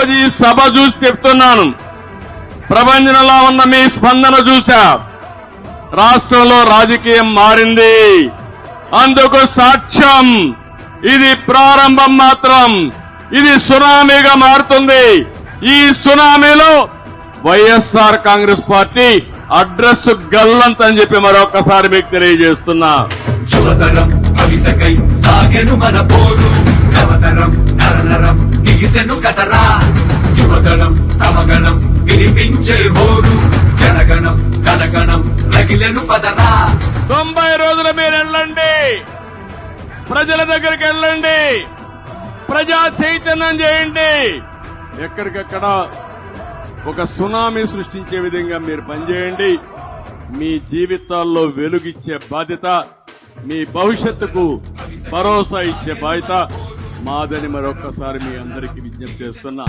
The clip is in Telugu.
ఈరోజు ఈ సభ చూసి చెప్తున్నాను, ప్రపంచంలో ఉన్న మీ స్పందన చూశా. రాష్ట్రంలో రాజకీయం మారింది. అందుకు సాక్ష్యం ఇది ప్రారంభం మాత్రం. ఇది సునామీగా మారుతుంది. ఈ సునామీలో వైఎస్ఆర్ కాంగ్రెస్ పార్టీ అడ్రస్ గల్లంతని చెప్పి మరొకసారి మీకు తెలియజేస్తున్నా. యువతరం కవితకై సాగెను మన పోరు, నవతరం నరనరం నిగిసెను కదరా. యువతరం తమగణం వినిపించే హోరు, జనగణం కనగణం రగిలెను పదరా. 90 రోజులు మీరు వెళ్ళండి, ప్రజల దగ్గరికి వెళ్ళండి, ప్రజా చైతన్యం చేయండి. ఎక్కడికక్కడ ఒక సునామీ సృష్టించే విధంగా మీరు పనిచేయండి. మీ జీవితాల్లో వెలుగిచ్చే బాధ్యత, మీ భవిష్యత్తుకు భరోసా ఇచ్చే బాధ్యత మాదని మరొక్కసారి మీ అందరికీ విజ్ఞప్తి చేస్తున్నా.